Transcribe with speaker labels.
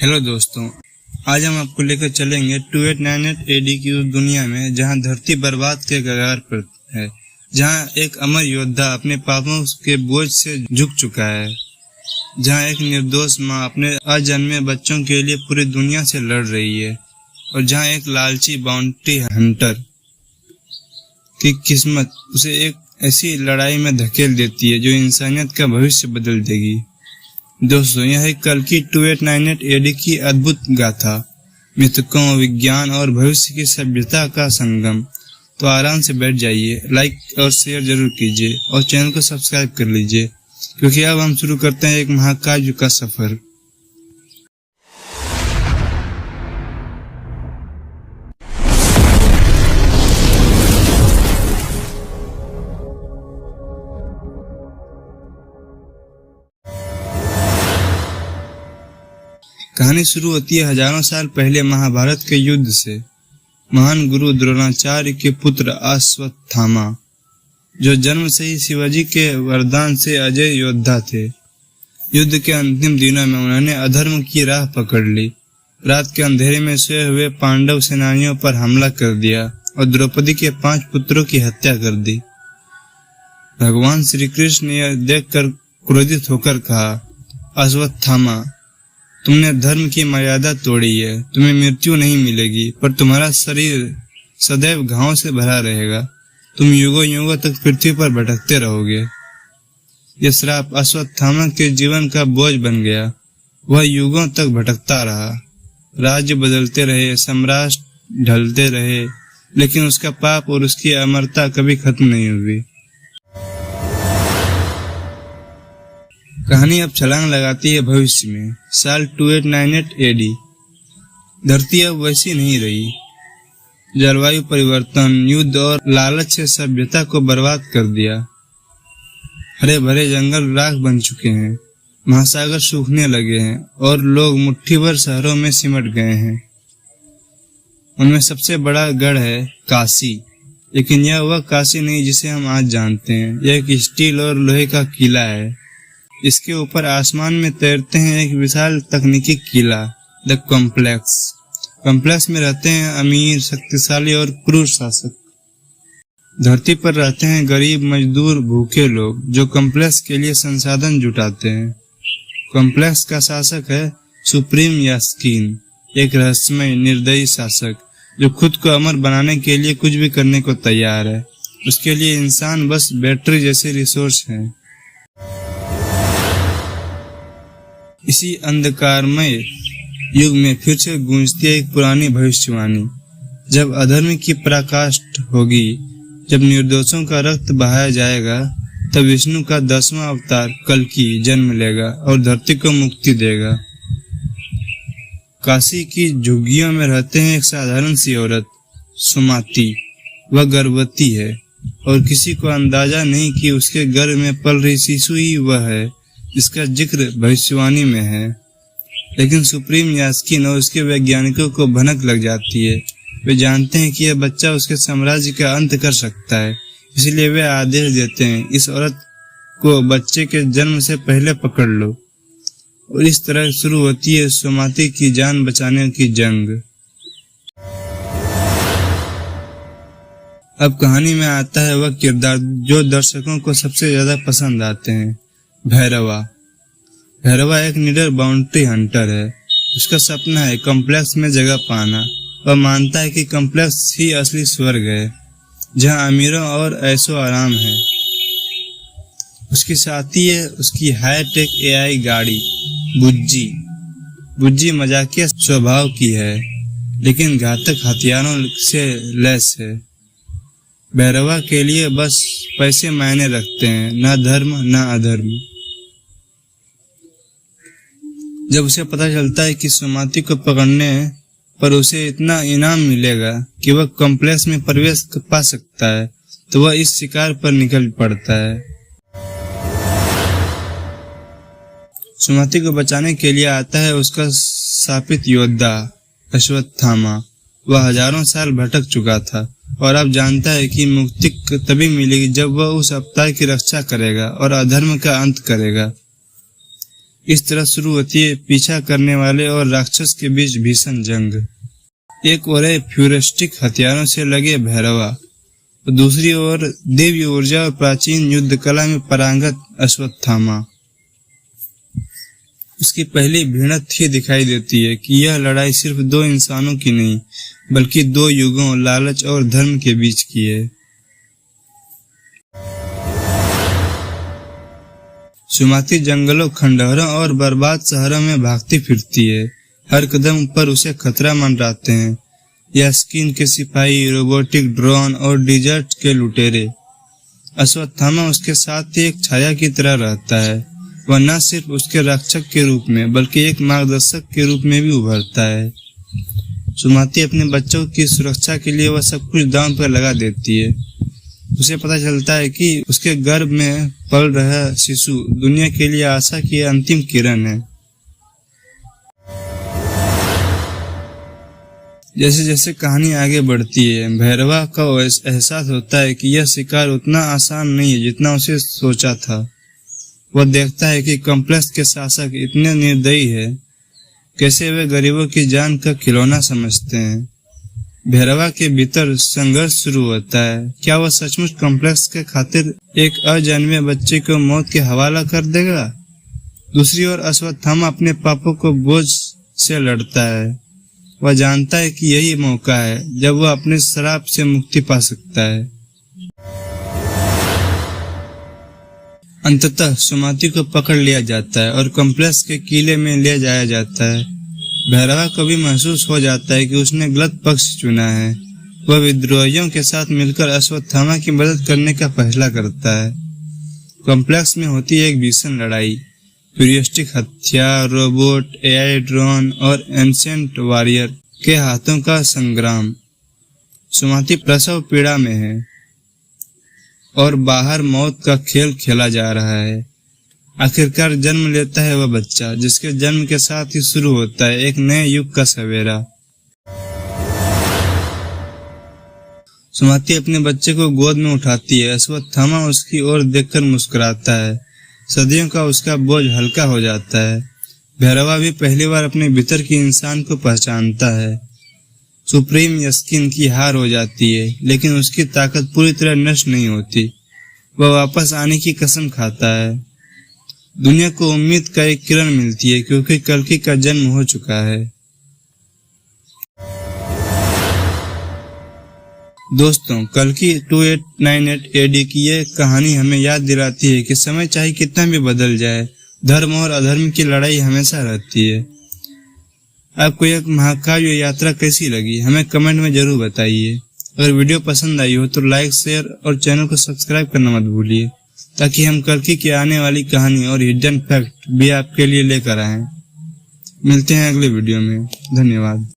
Speaker 1: Hello दोस्तों, आज हम आपको लेकर चलेंगे 2898 AD की उस दुनिया में जहां धरती बर्बाद के कगार पर है, जहां एक अमर योद्धा अपने पापों के बोझ से झुक चुका है, जहां एक निर्दोष माँ अपने अजन्मे बच्चों के लिए पूरी दुनिया से लड़ रही है और जहां एक लालची बाउंटी हंटर की किस्मत उसे एक ऐसी लड़ाई में धकेल देती है जो इंसानियत का भविष्य बदल देगी। दोस्तों, यह है कल्कि 2898 AD की अद्भुत गाथा, मिथकों, विज्ञान और भविष्य की सभ्यता का संगम। तो आराम से बैठ जाइए, लाइक और शेयर जरूर कीजिए और चैनल को सब्सक्राइब कर लीजिए, क्योंकि अब हम शुरू करते हैं एक महाकाव्य का सफर। कहानी शुरू होती है हजारों साल पहले महाभारत के युद्ध से। महान गुरु द्रोणाचार्य के पुत्र अश्वत्थामा, जो जन्म से ही शिवाजी के वरदान से अजय योद्धा थे, युद्ध के अंतिम दिनों में उन्होंने अधर्म की राह पकड़ ली। रात के अंधेरे में सोए हुए पांडव सेनानियों पर हमला कर दिया और द्रौपदी के 5 पुत्रों की हत्या कर दी। भगवान श्री कृष्ण ने यह देखकर क्रोधित होकर कहा, अश्वत्थामा, तुमने धर्म की मर्यादा तोड़ी है। तुम्हें मृत्यु नहीं मिलेगी, पर तुम्हारा शरीर सदैव घावों से भरा रहेगा। तुम युगों युगों तक पृथ्वी पर भटकते रहोगे। यह श्राप अश्वत्थामा के जीवन का बोझ बन गया। वह युगों तक भटकता रहा, राज्य बदलते रहे, सम्राट ढलते रहे, लेकिन उसका पाप और उसकी अमरता कभी खत्म नहीं हुई। कहानी अब छलांग लगाती है भविष्य में, साल 2898 AD। धरती अब वैसी नहीं रही। जलवायु परिवर्तन, युद्ध और लालच से सभ्यता को बर्बाद कर दिया। हरे भरे जंगल राख बन चुके हैं, महासागर सूखने लगे हैं और लोग मुट्ठी भर शहरों में सिमट गए हैं। उनमें सबसे बड़ा गढ़ है काशी, लेकिन यह वह काशी नहीं जिसे हम आज जानते हैं। यह एक स्टील और लोहे का किला है। इसके ऊपर आसमान में तैरते हैं एक विशाल तकनीकी किला, द कॉम्प्लेक्स। कॉम्प्लेक्स में रहते हैं अमीर, शक्तिशाली और क्रूर शासक। धरती पर रहते हैं गरीब, मजदूर, भूखे लोग जो कॉम्प्लेक्स के लिए संसाधन जुटाते हैं। कॉम्प्लेक्स का शासक है सुप्रीम यास्कीन, एक रहस्यमय निर्दयी शासक जो खुद को अमर बनाने के लिए कुछ भी करने को तैयार है। उसके लिए इंसान बस बैटरी जैसे रिसोर्स हैं। इसी अंधकारमय युग में फिर से गूंजती है एक पुरानी भविष्यवाणी। जब अधर्म की पराकाष्ठा होगी, जब निर्दोषों का रक्त बहाया जाएगा, तब विष्णु का 10वां अवतार कल्कि जन्म लेगा और धरती को मुक्ति देगा। काशी की झुग्गियों में रहते हैं एक साधारण सी औरत, सुमाती। वह गर्भवती है और किसी को अंदाजा नहीं कि उसके गर्भ में पल रही शिशु ही वह है जिसका जिक्र भविष्यवाणी में है। लेकिन सुप्रीम यास्कीन और उसके वैज्ञानिकों को भनक लग जाती है। वे जानते हैं कि यह बच्चा उसके साम्राज्य का अंत कर सकता है, इसलिए वे आदेश देते हैं, इस औरत को बच्चे के जन्म से पहले पकड़ लो। और इस तरह शुरू होती है सुमाती की जान बचाने की जंग। अब कहानी में आता है वह किरदार जो दर्शकों को सबसे ज्यादा पसंद आते हैं, भैरवा। भैरवा एक निडर बाउंड्री हंटर है। उसका सपना है कॉम्प्लेक्स में जगह पाना। वह मानता है कि कॉम्प्लेक्स ही असली स्वर्ग है, जहां अमीरों और ऐशो आराम है। उसकी साथी है उसकी हाईटेक AI गाड़ी बुज्जी। बुज्जी मजाकिया स्वभाव की है, लेकिन घातक हथियारों से लैस है। भैरवा के लिए बस पैसे मायने रखते हैं, ना धर्म ना अधर्म। जब उसे पता चलता है कि सुमाती को पकड़ने पर उसे इतना इनाम मिलेगा कि वह कॉम्प्लेक्स में प्रवेश पा सकता है, तो वह इस शिकार पर निकल पड़ता है। सुमाती को बचाने के लिए आता है उसका शापित योद्धा अश्वत्थामा। वह हजारों साल भटक चुका था और अब जानता है कि मुक्ति तभी मिलेगी जब वह उस अवतार की रक्षा करेगा और अधर्म का अंत करेगा। इस तरह शुरू होती है पीछा करने वाले और राक्षस के बीच भीषण जंग। एक ओर है फ्यूरिस्टिक हथियारों से लगे भैरवा, और दूसरी ओर दिव्य ऊर्जा और प्राचीन युद्ध कला में पारंगत अश्वत्थामा। उसकी पहली भिड़ंत ही दिखाई देती है कि यह लड़ाई सिर्फ दो इंसानों की नहीं, बल्कि दो युगों, लालच और धर्म के बीच की है। सुमाती जंगलों, खंडहरों और बर्बाद शहरों में भागती फिरती है। हर कदम पर उसे खतरा मंडराते हैं, या स्किन के सिपाही, रोबोटिक ड्रोन और डिजर्ट के लुटेरे। अश्वत्थामा उसके साथ ही एक छाया की तरह रहता है। वह न सिर्फ उसके रक्षक के रूप में बल्कि एक मार्गदर्शक के रूप में भी उभरता है। सुमाती अपने बच्चों की सुरक्षा के लिए वह सब कुछ दांव पर लगा देती है। उसे पता चलता है कि उसके गर्भ में पल रहा शिशु दुनिया के लिए आशा की अंतिम किरण है। जैसे जैसे कहानी आगे बढ़ती है, भैरवा को एहसास होता है कि यह शिकार उतना आसान नहीं है जितना उसे सोचा था। वह देखता है कि कॉम्प्लेक्स के शासक इतने निर्दयी है, कैसे वे गरीबों की जान का खिलौना समझते हैं। भैरवा के भीतर संघर्ष शुरू होता है। क्या वह सचमुच कॉम्प्लेक्स के खातिर एक अजन्मे बच्चे को मौत के हवाला कर देगा? दूसरी ओर अश्वत्थामा अपने पापों को बोझ से लड़ता है। वह जानता है कि यही मौका है जब वह अपने श्राप से मुक्ति पा सकता है। अंततः सुमाती को पकड़ लिया जाता है और कॉम्प्लेक्स के किले में ले जाया जाता है। भैरवा को भी महसूस हो जाता है कि उसने गलत पक्ष चुना है। वह विद्रोहियों के साथ मिलकर अश्वत्थामा की मदद करने का फैसला करता है। कॉम्प्लेक्स में होती है एक भीषण लड़ाई। फ्यूरिस्टिक हथियार, रोबोट, एआई ड्रोन और एंशिएंट वॉरियर के हाथों का संग्राम। सुमाती प्रसव पीड़ा में है और बाहर मौत का खेल खेला जा रहा है। आखिरकार जन्म लेता है वह बच्चा, जिसके जन्म के साथ ही शुरू होता है एक नए युग का सवेरा। सुमाती अपने बच्चे को गोद में उठाती है। अश्वत्थामा उसकी ओर देखकर मुस्कुराता है। सदियों का उसका बोझ हल्का हो जाता है। भैरवा भी पहली बार अपने भीतर की इंसान को पहचानता है। सुप्रीम यस्किन की हार हो जाती है, लेकिन उसकी ताकत पूरी तरह नष्ट नहीं होती। वह वापस आने की कसम खाता है। दुनिया को उम्मीद का एक किरण मिलती है, क्योंकि कल्कि का जन्म हो चुका है। दोस्तों, कल्कि 2898 AD की यह कहानी हमें याद दिलाती है कि समय चाहे कितना भी बदल जाए, धर्म और अधर्म की लड़ाई हमेशा रहती है। आपको यह महाकाव्य यात्रा कैसी लगी, हमें कमेंट में जरूर बताइए। अगर वीडियो पसंद आई हो तो लाइक, शेयर और चैनल को सब्सक्राइब करना मत भूलिए, ताकि हम कल्कि की आने वाली कहानी और हिडन फैक्ट भी आपके लिए लेकर आएं। मिलते हैं अगले वीडियो में। धन्यवाद।